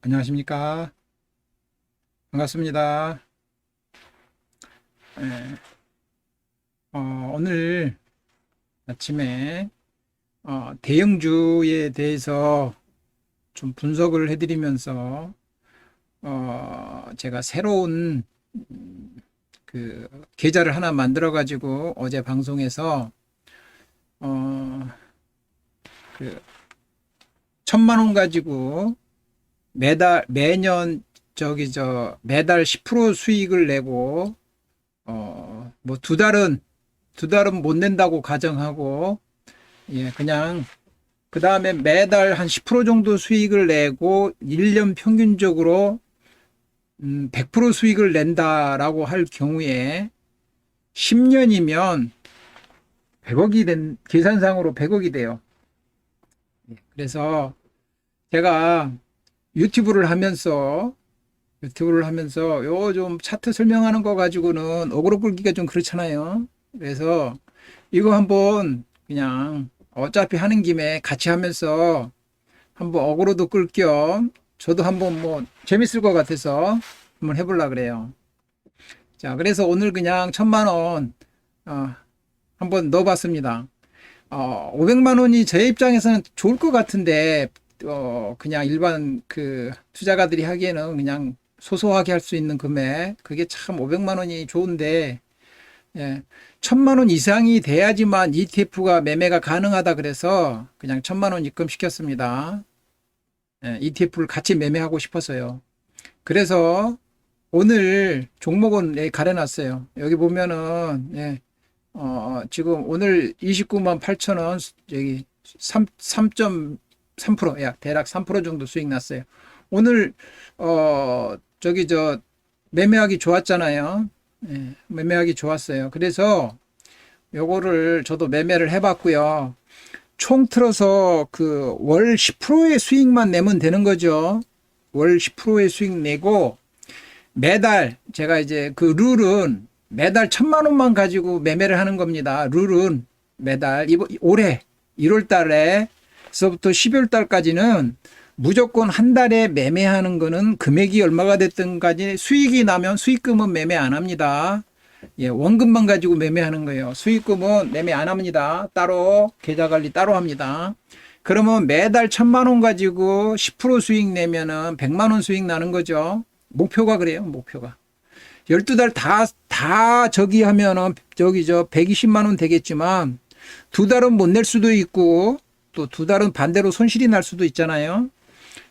안녕하십니까. 반갑습니다. 예, 오늘 아침에 대형주에 대해서 좀 분석을 해드리면서 제가 새로운 그 계좌를 하나 만들어 가지고 어제 방송에서 어, 그 1,000만 원 가지고 매년 매달 10% 수익을 내고 뭐 두 달은 못 낸다고 가정하고, 예, 그냥 그 다음에 매달 한 10% 정도 수익을 내고 1년 평균적으로 100% 수익을 낸다라고 할 경우에 10년이면 100억이 계산상으로 100억이 돼요. 그래서 제가 유튜브를 하면서 요 좀 차트 설명하는 거 가지고는 어그로 끌기가 좀 그렇잖아요. 그래서 이거 한번 그냥 어차피 하는 김에 같이 하면서 한번 어그로도 끌 겸 저도 한번 뭐 재밌을 것 같아서 한번 해보려 그래요. 자, 그래서 오늘 그냥 1,000만 원 한번 넣어봤습니다. 500만 원이 제 입장에서는 좋을 것 같은데 그냥 일반 그 투자가들이 하기에는 그냥 소소하게 할 수 있는 금액, 그게 참 500만 원이 좋은데, 예, 1,000만 원 이상이 돼야지만 ETF가 매매가 가능하다 그래서 그냥 1,000만 원 입금시켰습니다. 예, ETF를 같이 매매하고 싶어서요. 그래서 오늘 종목은 가려놨어요. 여기 보면은, 예, 지금 오늘 29만 8천 원, 여기 3.3%, 약 대략 3% 정도 수익 났어요. 오늘, 매매하기 좋았잖아요. 예, 매매하기 좋았어요. 그래서 요거를 저도 매매를 해봤고요. 총 틀어서 그 월 10%의 수익만 내면 되는 거죠. 월 10%의 수익 내고 매달 제가 이제 그 룰은 매달 1,000만 원만 가지고 매매를 하는 겁니다. 룰은 매달 올해 1월 달에서부터 12월 달까지는 무조건 한 달에 매매하는 거는 금액이 얼마가 됐든 간에 수익이 나면 수익금은 매매 안 합니다. 예, 원금만 가지고 매매하는 거예요. 수익금은 매매 안 합니다. 따로 계좌 관리 따로 합니다. 그러면 매달 1,000만 원 가지고 10% 수익 내면은 100만 원 수익 나는 거죠. 목표가 그래요. 목표가. 12달 다 저기 하면은 120만 원 되겠지만 두 달은 못 낼 수도 있고 또 두 달은 반대로 손실이 날 수도 있잖아요.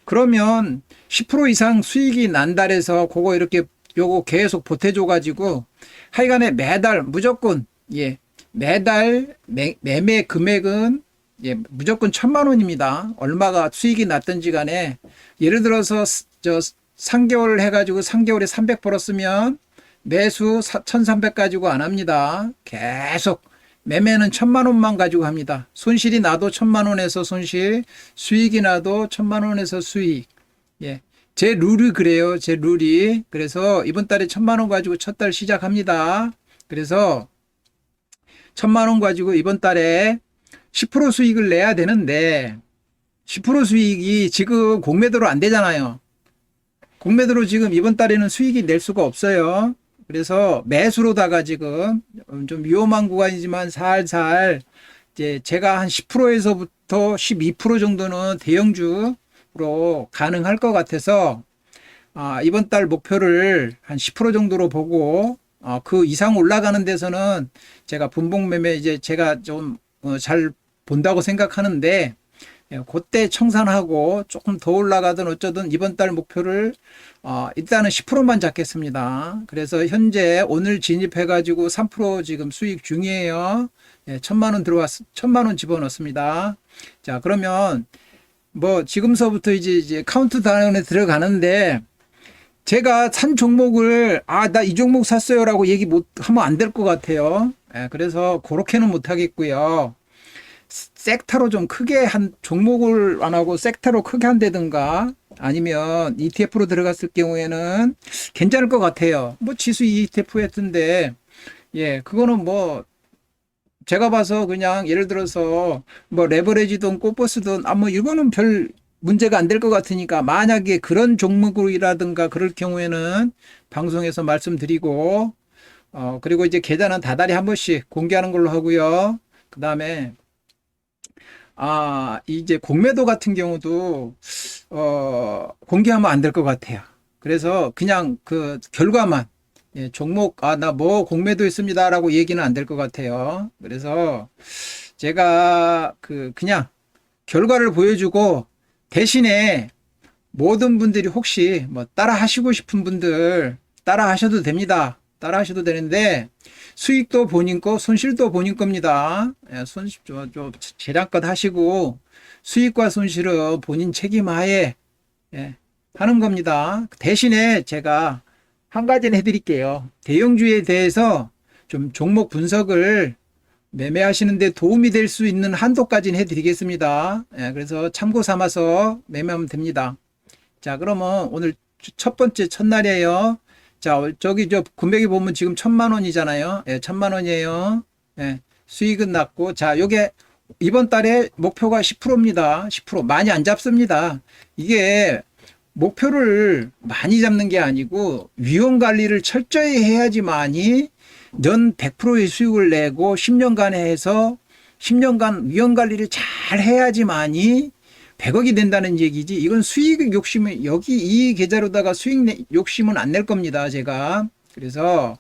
그러면 10% 이상 수익이 난달해서 그거 이렇게 요거 계속 보태줘 가지고 하여간에 매달 무조건, 예, 매달 매매 금액은, 예, 무조건 1,000만 원입니다. 얼마가 수익이 났든지 간에 예를 들어서 3개월 해가지고 3개월에 300 벌었으면 매수 1,300 가지고 안 합니다. 계속 매매는 1,000만 원만 가지고 합니다. 손실이 나도 1,000만 원에서 손실, 수익이 나도 1,000만 원에서 수익. 예. 제 룰이 그래요. 제 룰이. 그래서 이번 달에 1,000만 원 가지고 첫 달 시작합니다. 그래서 1,000만 원 가지고 이번 달에 10% 수익을 내야 되는데 10% 수익이 지금 공매도로 안 되잖아요. 공매도로 지금 이번 달에는 수익이 낼 수가 없어요. 그래서 매수로다가 지금 좀 위험한 구간이지만 살살 이제 제가 한 10%에서부터 12% 정도는 대형주로 가능할 것 같아서 이번 달 목표를 한 10% 정도로 보고 그 이상 올라가는 데서는 제가 분봉 매매 이제 제가 좀 잘 본다고 생각하는데, 예, 그때 청산하고 조금 더 올라가든 어쩌든 이번 달 목표를 일단은 10%만 잡겠습니다. 그래서 현재 오늘 진입해 가지고 3% 지금 수익 중이에요. 예, 1,000만 원 집어넣습니다. 자, 그러면 뭐 지금서부터 이제 카운트다운에 들어가는데 제가 산 종목을 나 이 종목 샀어요라고 얘기 못 하면 안 될 것 같아요. 예, 그래서 그렇게는 못 하겠고요. 섹터로 좀 크게 한 종목을 안 하고 섹터로 크게 한다든가 아니면 ETF로 들어갔을 경우에는 괜찮을 것 같아요. 뭐 지수 ETF였던데, 예, 그거는 뭐 제가 봐서 그냥 예를 들어서 뭐 레버리지든 꽃버스든 뭐 이거는 별 문제가 안 될 것 같으니까 만약에 그런 종목이라든가 그럴 경우에는 방송에서 말씀드리고 그리고 이제 계좌는 다달이 한 번씩 공개하는 걸로 하고요. 그 다음에 이제 공매도 같은 경우도 공개하면 안 될 것 같아요. 그래서 그냥 그 결과만 종목 나 뭐 공매도 했습니다라고 얘기는 안 될 것 같아요. 그래서 제가 그냥 결과를 보여주고 대신에 모든 분들이 혹시 뭐 따라 하시고 싶은 분들 따라 하셔도 됩니다. 따라 하셔도 되는데 수익도 본인 거, 손실도 본인 겁니다. 손실 좀 재량껏 하시고 수익과 손실은 본인 책임하에 하는 겁니다. 대신에 제가 한 가지는 해드릴게요. 대형주에 대해서 좀 종목 분석을 매매하시는 데 도움이 될 수 있는 한도까지는 해드리겠습니다. 그래서 참고 삼아서 매매하면 됩니다. 자, 그러면 오늘 첫 번째 첫날이에요. 자, 저기 금액이 보면 지금 1,000만 원이잖아요. 1,000만 원이에요. 수익은 났고, 자, 요게 이번 달에 목표가 10%입니다. 10% 많이 안 잡습니다. 이게 목표를 많이 잡는 게 아니고 위험 관리를 철저히 해야지만이 년 100%의 수익을 내고 10년간 해서 10년간 위험 관리를 잘 해야지만이 100억이 된다는 얘기지. 이건 수익 욕심이 여기 이 계좌로다가 수익 욕심은 안 낼 겁니다. 제가. 그래서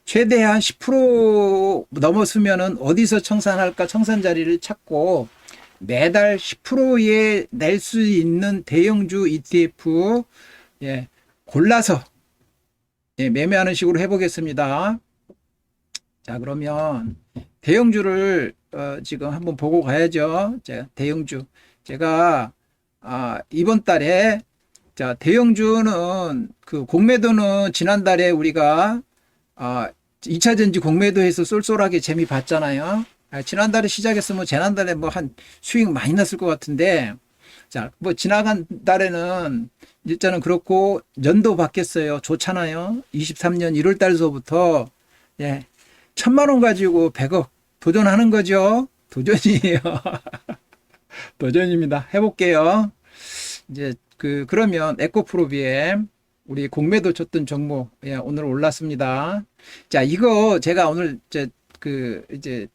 최대한 10% 넘었으면은 어디서 청산할까 청산 자리를 찾고 매달 10%에 낼 수 있는 대형주 ETF 골라서 매매하는 식으로 해보겠습니다. 자, 그러면 대형주를 지금 한번 보고 가야죠. 자, 대형주 제가 이번 달에 자 대형주는 그 공매도는 지난달에 우리가 2차전지 공매도해서 쏠쏠하게 재미 봤잖아요. 지난달에 시작했으면 지난달에 뭐 한 수익 많이 났을 것 같은데 자 뭐 지나간 달에는 일단은 그렇고 연도 바뀌었어요. 좋잖아요. 23년 1월 달서부터 1,000만 원 가지고 100억 도전하는 거죠. 도전이에요. 도전입니다. 해볼게요. 이제 그러면 에코프로비엠 우리 공매도 쳤던 종목 오늘 올랐습니다. 자, 이거 제가 오늘 이제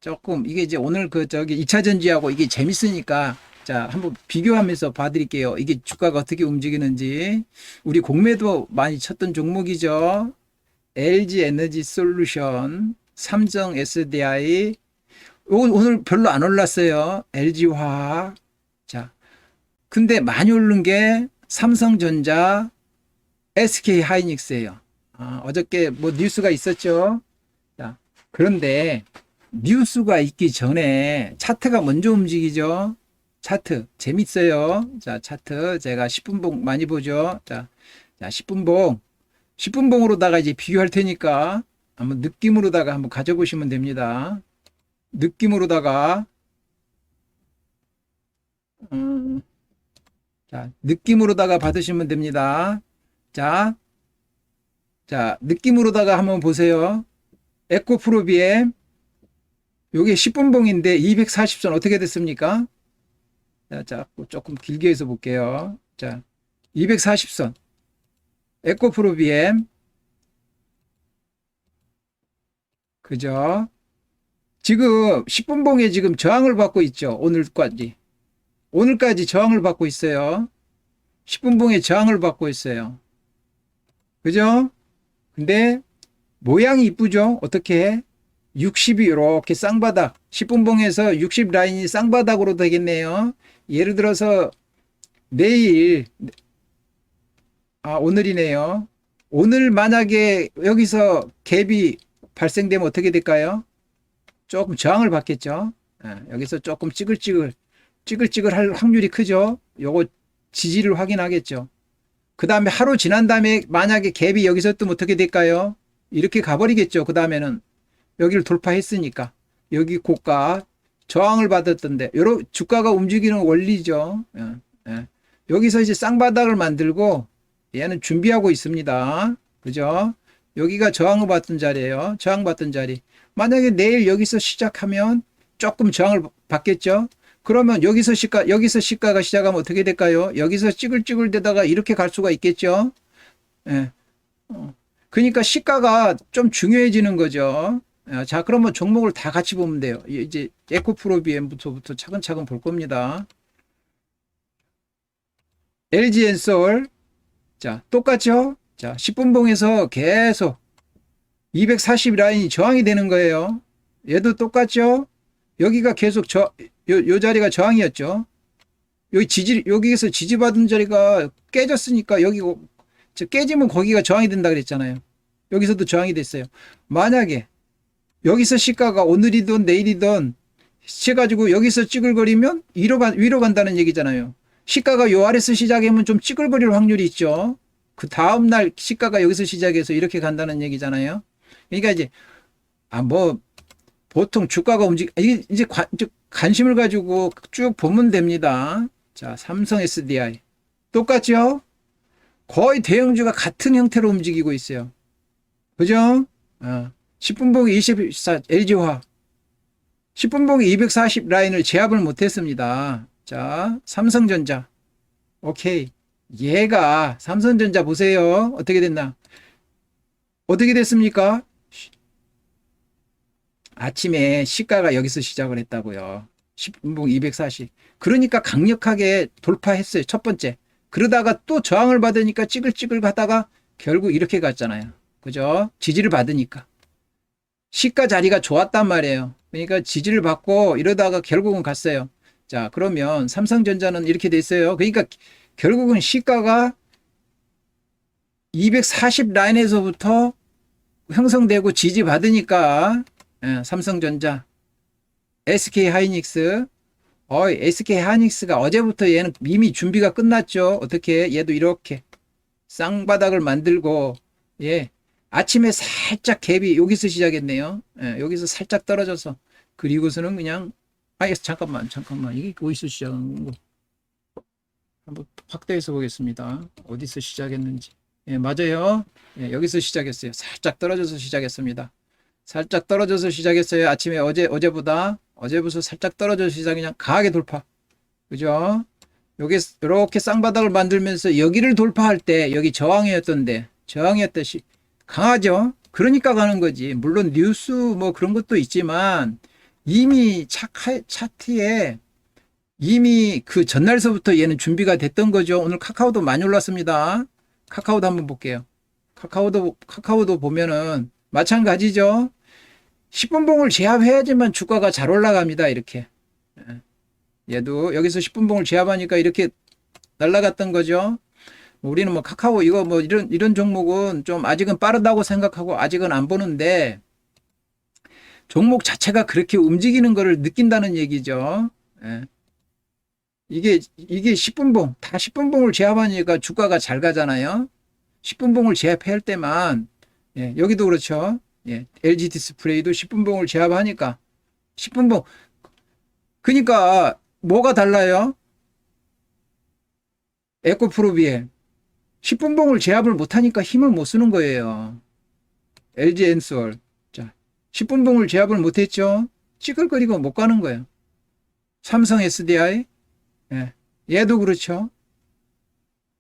조금 이게 이제 오늘 저기 2차 전지하고 이게 재밌으니까 자, 한번 비교하면서 봐드릴게요. 이게 주가가 어떻게 움직이는지. 우리 공매도 많이 쳤던 종목이죠. LG 에너지 솔루션, 삼성 SDI, 오늘 별로 안 올랐어요. LG화학. 자, 근데 많이 오른 게 삼성전자, SK하이닉스예요. 어저께 뭐 뉴스가 있었죠. 자, 그런데 뉴스가 있기 전에 차트가 먼저 움직이죠. 차트 재밌어요. 자, 차트 제가 10분봉 많이 보죠. 자, 10분봉으로다가 이제 비교할 테니까 한번 느낌으로다가 한번 가져보시면 됩니다. 느낌으로다가 자, 느낌으로다가 받으시면 됩니다. 자, 느낌으로다가 한번 보세요. 에코프로비엠 요게 10분봉인데 240선 어떻게 됐습니까? 자, 조금 길게 해서 볼게요. 자, 240선 에코프로비엠 그죠? 지금 10분봉에 지금 저항을 받고 있죠. 오늘까지 저항을 받고 있어요. 10분봉에 저항을 받고 있어요. 그죠? 근데 모양이 이쁘죠? 어떻게 60이 이렇게 쌍바닥 10분봉에서 60 라인이 쌍바닥으로 되겠네요. 예를 들어서 내일 오늘이네요. 오늘 만약에 여기서 갭이 발생되면 어떻게 될까요? 조금 저항을 받겠죠. 여기서 조금 찌글찌글 할 확률이 크죠. 요거 지지를 확인하겠죠. 그 다음에 하루 지난 다음에 만약에 갭이 여기서 뜨면 어떻게 될까요? 이렇게 가버리겠죠. 그 다음에는 여기를 돌파했으니까 여기 고가 저항을 받았던데 요런 주가가 움직이는 원리죠. 여기서 이제 쌍바닥을 만들고 얘는 준비하고 있습니다. 그죠? 여기가 저항을 받던 자리예요. 저항 받던 자리. 만약에 내일 여기서 시작하면 조금 저항을 받겠죠. 그러면 여기서 시가가 시작하면 어떻게 될까요? 여기서 찌글찌글 되다가 이렇게 갈 수가 있겠죠? 예. 그러니까 시가가 좀 중요해지는 거죠. 자, 그러면 종목을 다 같이 보면 돼요. 이제 에코프로비엠부터 차근차근 볼 겁니다. LG엔솔. 자, 똑같죠? 자, 10분봉에서 계속 240 라인이 저항이 되는 거예요. 얘도 똑같죠? 여기가 계속 요 자리가 저항이었죠. 여기에서 지지받은 자리가 깨졌으니까 깨지면 거기가 저항이 된다 그랬잖아요. 여기서도 저항이 됐어요. 만약에 여기서 시가가 오늘이든 내일이든 해가지고 여기서 찌글거리면 위로 간다는 얘기잖아요. 시가가 요 아래서 시작하면 좀 찌글거릴 확률이 있죠. 그 다음날 시가가 여기서 시작해서 이렇게 간다는 얘기잖아요. 그러니까 이제, 보통 주가가 이제 관심을 가지고 쭉 보면 됩니다. 자, 삼성 SDI. 똑같죠? 거의 대형주가 같은 형태로 움직이고 있어요. 그죠? 10분봉이 24, LG화. 10분봉이 240 라인을 제압을 못했습니다. 자, 삼성전자. 오케이. 얘가, 삼성전자 보세요. 어떻게 됐나? 어떻게 됐습니까? 아침에 시가가 여기서 시작을 했다고요. 10분봉 240. 그러니까 강력하게 돌파했어요. 첫 번째. 그러다가 또 저항을 받으니까 찌글찌글 가다가 결국 이렇게 갔잖아요. 그죠? 지지를 받으니까. 시가 자리가 좋았단 말이에요. 그러니까 지지를 받고 이러다가 결국은 갔어요. 자, 그러면 삼성전자는 이렇게 됐어요. 그러니까 결국은 시가가 240 라인에서부터 형성되고 지지받으니까 삼성전자, SK하이닉스. SK하이닉스가 어제부터 얘는 이미 준비가 끝났죠. 어떻게? 얘도 이렇게 쌍바닥을 만들고, 예. 아침에 살짝 갭이 여기서 시작했네요. 여기서 살짝 떨어져서. 그리고서는 그냥, 잠깐만. 이게 어디서 시작한 거? 한번 확대해서 보겠습니다. 어디서 시작했는지. 예, 맞아요. 예, 여기서 시작했어요. 살짝 떨어져서 시작했습니다. 살짝 떨어져서 시작했어요. 아침에 어제보다 살짝 떨어져서 시작, 그냥 강하게 돌파. 그죠? 여기 이렇게 쌍바닥을 만들면서 여기를 돌파할 때 여기 저항이었듯이 강하죠? 그러니까 가는 거지. 물론 뉴스 뭐 그런 것도 있지만 이미 차트에 이미 그 전날서부터 얘는 준비가 됐던 거죠. 오늘 카카오도 많이 올랐습니다. 카카오도 한번 볼게요. 카카오도 보면은 마찬가지죠. 10분봉을 제압해야지만 주가가 잘 올라갑니다. 이렇게. 얘도 여기서 10분봉을 제압하니까 이렇게 날아갔던 거죠. 우리는 뭐 카카오 이거 뭐 이런 종목은 좀 아직은 빠르다고 생각하고 아직은 안 보는데 종목 자체가 그렇게 움직이는 거를 느낀다는 얘기죠. 이게 10분봉, 다 10분봉을 제압하니까 주가가 잘 가잖아요. 10분봉을 제압할 때만, 여기도 그렇죠. LG 디스플레이도 10분봉을 제압하니까 10분봉. 그러니까 뭐가 달라요? 에코프로비에 10분봉을 제압을 못하니까 힘을 못 쓰는 거예요. LG엔솔. 자, 10분봉을 제압을 못했죠. 찌글거리고 못 가는 거예요. 삼성 SDI. 얘도 그렇죠.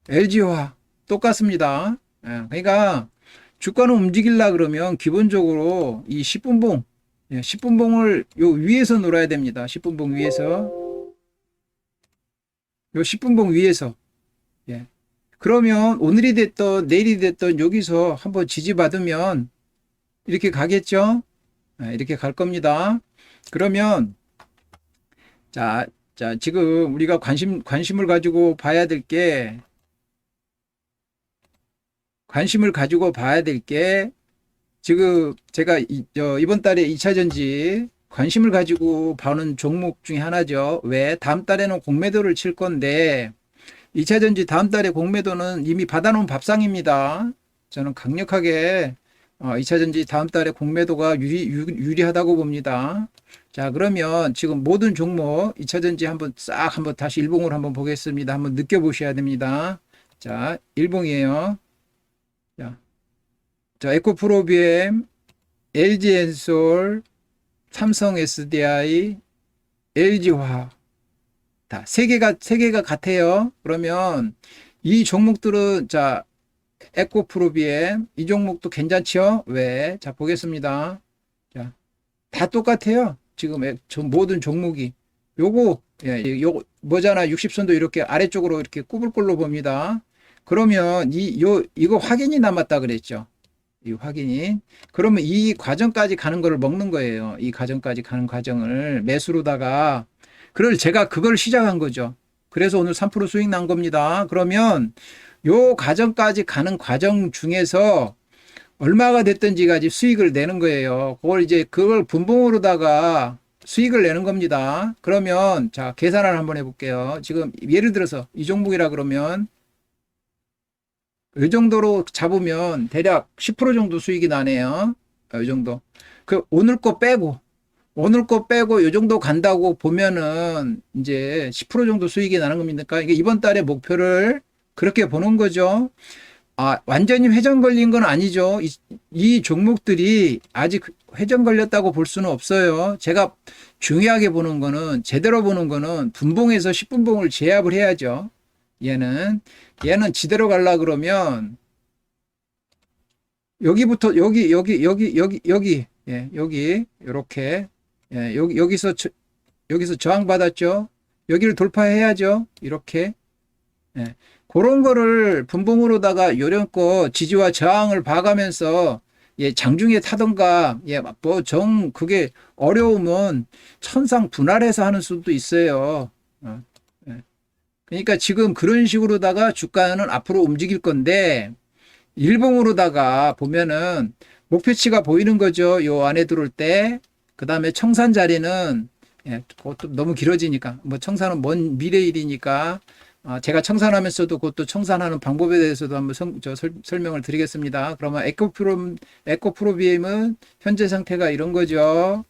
LG화 똑같습니다. 그러니까 주가는 움직이려 그러면 기본적으로 이 10분봉, 10분봉을 요 위에서 놀아야 됩니다. 10분봉 위에서. 요 10분봉 위에서. 그러면 오늘이 됐든 내일이 됐든 여기서 한번 지지받으면 이렇게 가겠죠? 이렇게 갈 겁니다. 그러면 자, 지금 우리가 관심을 가지고 봐야 될 게 지금 제가 이번 달에 2차전지 관심을 가지고 봐는 종목 중에 하나죠. 왜? 다음 달에는 공매도를 칠 건데 2차전지 다음 달에 공매도는 이미 받아놓은 밥상입니다. 저는 강력하게 2차전지 다음 달에 공매도가 유리하다고 봅니다. 자, 그러면 지금 모든 종목 2차전지 한번 다시 일봉으로 한번 보겠습니다. 한번 느껴보셔야 됩니다. 자, 일봉이에요. 자, 에코프로비엠, LG엔솔, 삼성 SDI, LG화학. 다 세 개가 같아요. 그러면 이 종목들은 자 에코프로비엠 이 종목도 괜찮죠? 왜? 자 보겠습니다. 자, 다 똑같아요. 지금 모든 종목이 요거 요거 뭐잖아. 60선도 이렇게 아래쪽으로 이렇게 굽을 걸로 봅니다. 그러면 이거 확인이 남았다 그랬죠. 이 확인이. 그러면 이 과정까지 가는 거를 먹는 거예요. 이 과정까지 가는 과정을 매수로다가 제가 그걸 시작한 거죠. 그래서 오늘 3% 수익 난 겁니다. 그러면 요 과정까지 가는 과정 중에서 얼마가 됐든지까지 수익을 내는 거예요. 그걸 분봉으로다가 수익을 내는 겁니다. 그러면 자 계산을 한번 해볼게요. 지금 예를 들어서 이 종목이라 그러면 이 정도로 잡으면 대략 10% 정도 수익이 나네요. 이 정도. 오늘 거 빼고 이 정도 간다고 보면은 이제 10% 정도 수익이 나는 겁니까? 이게 이번 달에 목표를 그렇게 보는 거죠. 완전히 회전 걸린 건 아니죠. 이 종목들이 아직 회전 걸렸다고 볼 수는 없어요. 제가 중요하게 보는 거는, 제대로 보는 거는 분봉에서 10분봉을 제압을 해야죠. 얘는 지대로 갈라 그러면 여기부터 여기 이렇게 여기서 저항 받았죠. 여기를 돌파해야죠. 이렇게 그런 거를 분봉으로다가 요령껏 지지와 저항을 봐가면서 장중에 타던가 그게 어려우면 천상 분할해서 하는 수도 있어요. 그러니까 지금 그런 식으로다가 주가는 앞으로 움직일 건데 일봉으로다가 보면은 목표치가 보이는 거죠. 요 안에 들어올 때. 그 다음에 청산 자리는 그것도 너무 길어지니까 청산은 먼 미래 일이니까 제가 청산하면서도 그것도 청산하는 방법에 대해서도 한번 설명을 드리겠습니다. 그러면 에코프로비엠은 현재 상태가 이런 거죠.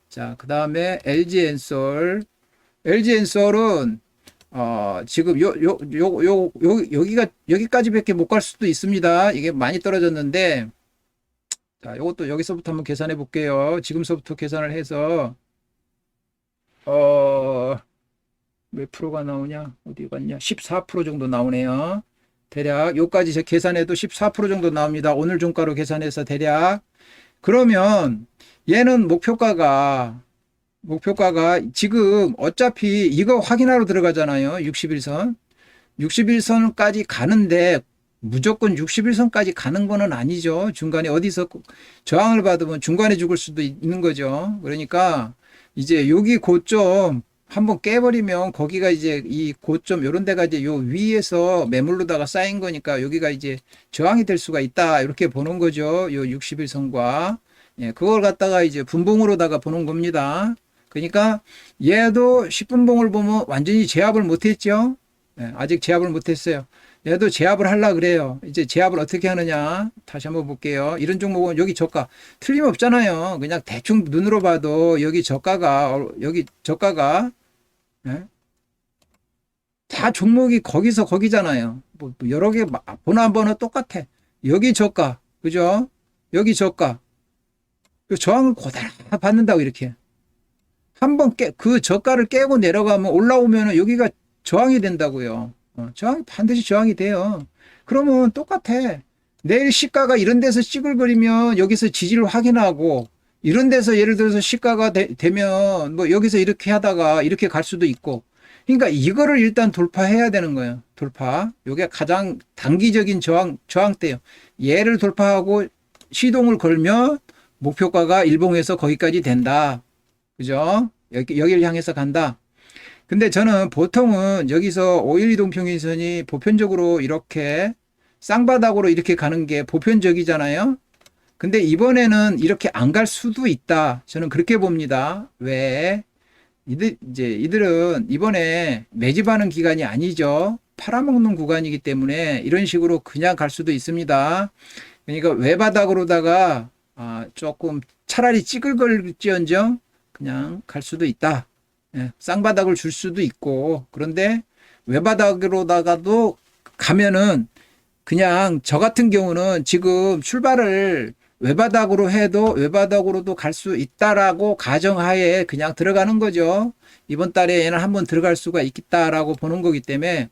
자, 그 다음에 LG엔솔은 지금 여기까지밖에 못 갈 수도 있습니다. 이게 많이 떨어졌는데, 자, 요것도 여기서부터 한번 계산해 볼게요. 지금서부터 계산을 해서, 몇 프로가 나오냐? 어디 갔냐? 14% 정도 나오네요. 대략, 요까지 계산해도 14% 정도 나옵니다. 오늘 종가로 계산해서 대략. 그러면, 얘는 목표가가 지금 어차피 이거 확인하러 들어가잖아요. 61선. 61선까지 가는데 무조건 61선까지 가는 거는 아니죠. 중간에 어디서 저항을 받으면 중간에 죽을 수도 있는 거죠. 그러니까 이제 여기 고점 한번 깨버리면 거기가 이제 이 고점 요런 데가 이제 요 위에서 매물로다가 쌓인 거니까 여기가 이제 저항이 될 수가 있다. 이렇게 보는 거죠. 요 61선과. 그걸 갖다가 이제 분봉으로다가 보는 겁니다. 그러니까 얘도 10분봉을 보면 완전히 제압을 못했죠. 아직 제압을 못했어요. 얘도 제압을 하려고 그래요. 이제 제압을 어떻게 하느냐 다시 한번 볼게요. 이런 종목은 여기 저가 틀림없잖아요. 그냥 대충 눈으로 봐도 여기 저가가 다 종목이 거기서 거기잖아요. 뭐 여러 개 보나 안 보나 똑같아. 여기 저가 그죠? 여기 저가 저항을 고달아 받는다고 이렇게 한번 그 저가를 깨고 내려가면 올라오면 여기가 저항이 된다고요. 저항이 반드시 저항이 돼요. 그러면 똑같아. 내일 시가가 이런 데서 찌글거리면 여기서 지지를 확인하고 이런 데서 예를 들어서 시가가 되면 뭐 여기서 이렇게 하다가 이렇게 갈 수도 있고 그러니까 이거를 일단 돌파해야 되는 거예요. 돌파. 이게 가장 단기적인 저항대예요. 얘를 돌파하고 시동을 걸면 목표가가 일봉에서 거기까지 된다. 그죠? 여기를 향해서 간다. 근데 저는 보통은 여기서 5일 이동평균선이 보편적으로 이렇게 쌍바닥으로 이렇게 가는 게 보편적이잖아요. 근데 이번에는 이렇게 안 갈 수도 있다. 저는 그렇게 봅니다. 왜? 이들은 이번에 매집하는 기간이 아니죠. 팔아먹는 구간이기 때문에 이런 식으로 그냥 갈 수도 있습니다. 그러니까 외바닥으로다가 조금 차라리 찌글거릴지언정 그냥 갈 수도 있다. 쌍바닥을 줄 수도 있고 그런데 외바닥으로다가도 가면은 그냥 저 같은 경우는 지금 출발을 외바닥으로 해도 외바닥으로도 갈 수 있다라고 가정하에 그냥 들어가는 거죠. 이번 달에 얘는 한번 들어갈 수가 있겠다라고 보는 거기 때문에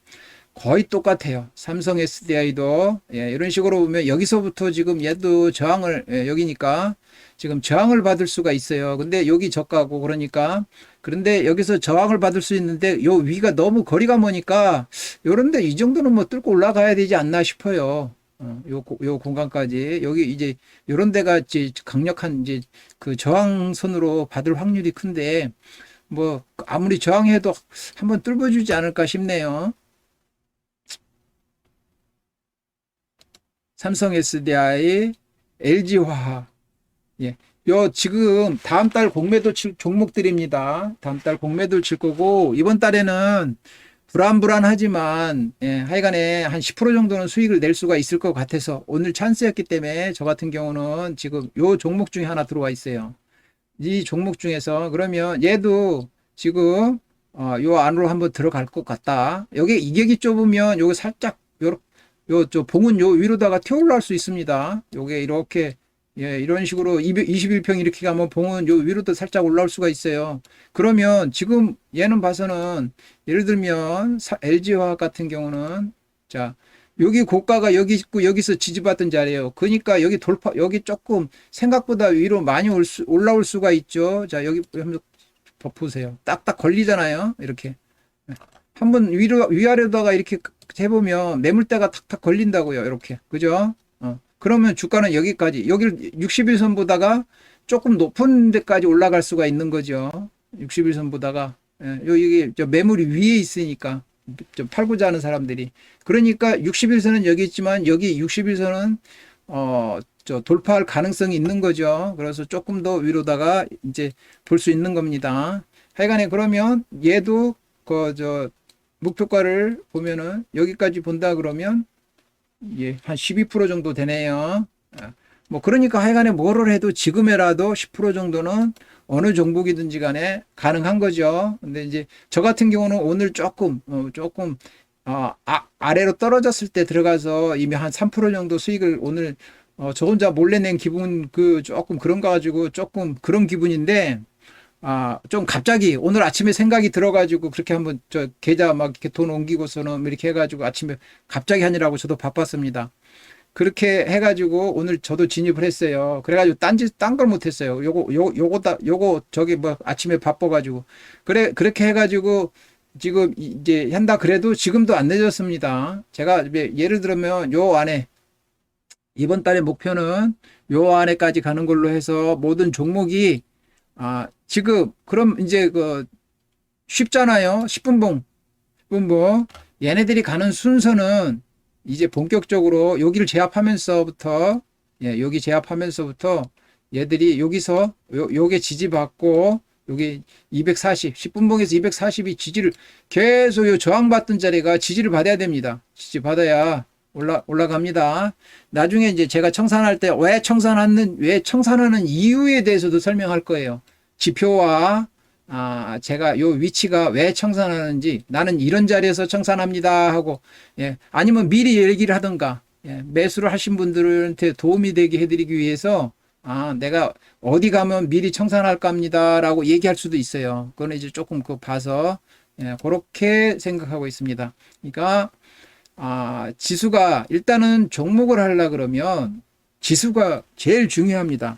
거의 똑같아요. 삼성 SDI도 이런 식으로 보면 여기서부터 지금 얘도 저항을 여기니까 지금 저항을 받을 수가 있어요. 근데 여기 저가고 그러니까 그런데 여기서 저항을 받을 수 있는데 요 위가 너무 거리가 머니까 요런데 이 정도는 뭐 뚫고 올라가야 되지 않나 싶어요. 요 공간까지 여기 이제 요런 데가 이제 강력한 이제 그 저항선으로 받을 확률이 큰데 뭐 아무리 저항해도 한번 뚫어주지 않을까 싶네요. 삼성 SDI, LG화학. 예. 요 지금 다음 달 공매도 칠 종목들입니다. 다음 달 공매도 칠 거고 이번 달에는 불안불안하지만 하여간에 한 10% 정도는 수익을 낼 수가 있을 것 같아서 오늘 찬스였기 때문에 저 같은 경우는 지금 요 종목 중에 하나 들어와 있어요. 이 종목 중에서 그러면 얘도 지금 요 안으로 한번 들어갈 것 같다. 여기 이격이 좁으면 요거 살짝 저 봉은 요 위로다가 튀어 올라올 수 있습니다. 요게 이렇게 이런 식으로 21평 이렇게 가면 봉은 요 위로도 살짝 올라올 수가 있어요. 그러면 지금 얘는 봐서는 예를 들면 LG화학 같은 경우는 자 여기 고가가 여기 있고 여기서 지지받던 자리예요. 그러니까 여기 돌파 여기 조금 생각보다 위로 많이 올라올 수가 있죠. 자 여기 한번 보세요. 딱딱 걸리잖아요. 이렇게 한번 위아래다가 이렇게 해보면 매물대가 탁탁 걸린다고요. 이렇게 그죠? 그러면 주가는 여기까지 여기를 60일선보다가 조금 높은 데까지 올라갈 수가 있는 거죠. 60일선보다가 여기 매물이 위에 있으니까 좀 팔고자 하는 사람들이 그러니까 60일선은 여기 있지만 여기 60일선은 저 돌파할 가능성이 있는 거죠. 그래서 조금 더 위로다가 이제 볼 수 있는 겁니다. 하여간에 그러면 얘도 저 목표가를 보면은 여기까지 본다 그러면 한 12% 정도 되네요. 뭐 그러니까 하여간에 뭐를 해도 지금에라도 10% 정도는 어느 종목이든지 간에 가능한 거죠. 근데 이제 저 같은 경우는 오늘 조금 아래로 떨어졌을 때 들어가서 이미 한 3% 정도 수익을 오늘 저 혼자 몰래 낸 기분 조금 그런 거 가지고 조금 그런 기분인데 좀 갑자기 오늘 아침에 생각이 들어가지고 그렇게 한번 저 계좌 막 이렇게 돈 옮기고서는 이렇게 해가지고 아침에 갑자기 하느라고 저도 바빴습니다. 그렇게 해가지고 오늘 저도 진입을 했어요. 그래가지고 딴 걸 못했어요. 요거 저기 뭐 아침에 바빠가지고 그렇게 해가지고 지금 이제 한다 그래도 지금도 안 늦었습니다. 제가 예를 들면 요 안에 이번 달의 목표는 요 안에까지 가는 걸로 해서 모든 종목이 지금 그럼 이제 쉽잖아요. 10분봉 얘네들이 가는 순서는 이제 본격적으로 여기를 제압하면서부터 여기 제압하면서부터 얘들이 여기서 요게 지지받고 여기 240 10분봉에서 240이 지지를 계속 요 저항받던 자리가 지지를 받아야 됩니다. 지지 받아야 올라갑니다. 나중에 이제 제가 청산할 때 왜 청산하는 이유에 대해서도 설명할 거예요. 지표와 제가 요 위치가 왜 청산하는지 나는 이런 자리에서 청산합니다 하고 아니면 미리 얘기를 하던가 매수를 하신 분들한테 도움이 되게 해드리기 위해서 내가 어디 가면 미리 청산할까 합니다 라고 얘기할 수도 있어요. 그거는 이제 조금 봐서 그렇게 생각하고 있습니다. 그러니까 지수가 일단은 종목을 하려 그러면 지수가 제일 중요합니다.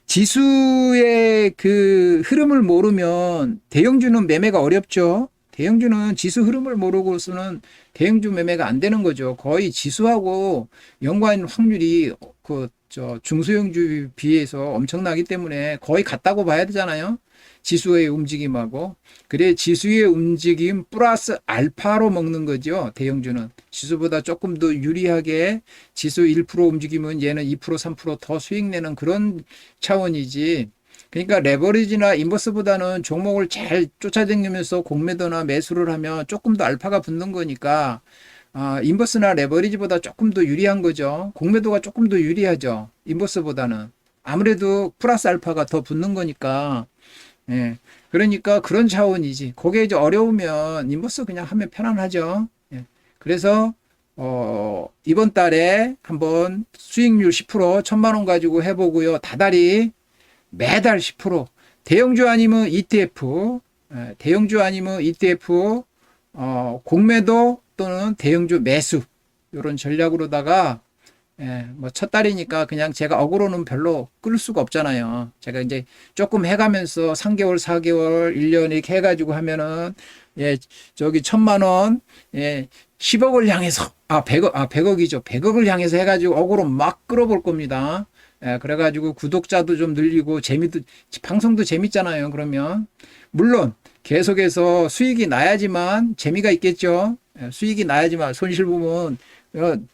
지수의 그 흐름을 모르면 대형주는 매매가 어렵죠. 대형주는 지수 흐름을 모르고서는 대형주 매매가 안 되는 거죠. 거의 지수하고 연관 확률이 중소형주에 비해서 엄청나기 때문에 거의 같다고 봐야 되잖아요. 지수의 움직임하고. 그래 지수의 움직임 플러스 알파로 먹는 거죠. 대형주는 지수보다 조금 더 유리하게 지수 1% 움직이면 얘는 2% 3%더 수익 내는 그런 차원이지. 그러니까 레버리지나 인버스보다는 종목을 잘 쫓아다니면서 공매도나 매수를 하면 조금 더 알파가 붙는 거니까 인버스나 레버리지보다 조금 더 유리한 거죠. 공매도가 조금 더 유리하죠. 인버스보다는 아무래도 플러스 알파가 더 붙는 거니까. 그러니까 그런 차원이지. 그게 이제 어려우면 인버스 그냥 하면 편안하죠. 그래서 이번 달에 한번 수익률 10% 1,000만 원 가지고 해보고요. 다달이 매달 10% 대형주 아니면 ETF, 대형주 아니면 ETF, 공매도 또는 대형주 매수 이런 전략으로다가 뭐 첫 달이니까 그냥 제가 어그로는 별로 끌 수가 없잖아요. 제가 이제 조금 해가면서 3개월, 4개월, 1년 이렇게 해가지고 하면은 저기 1,000만 원, 10억을 향해서 100억이죠. 100억을 향해서 해가지고 어그로 막 끌어볼 겁니다. 그래가지고 구독자도 좀 늘리고 방송도 재밌잖아요. 그러면 물론 계속해서 수익이 나야지만 재미가 있겠죠. 수익이 나야지만 손실 보면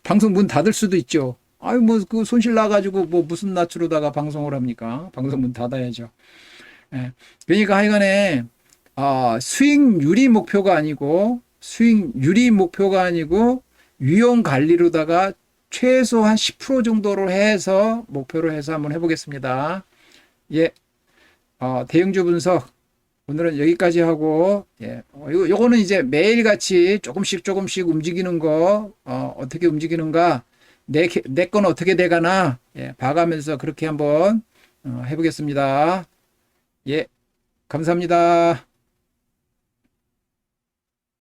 방송 문 닫을 수도 있죠. 아유 뭐 그 손실 나가지고 뭐 무슨 낯으로다가 방송을 합니까? 방송 문 닫아야죠. 그러니까 하여간에 수익률이 목표가 아니고 위험 관리로다가 최소한 10% 정도로 해서 목표로 해서 한번 해보겠습니다. 대형주 분석 오늘은 여기까지 하고, 요거는 이제 매일같이 조금씩 움직이는 거, 어떻게 움직이는가, 내 건 어떻게 돼가나, 봐가면서 그렇게 한번, 해보겠습니다. 감사합니다.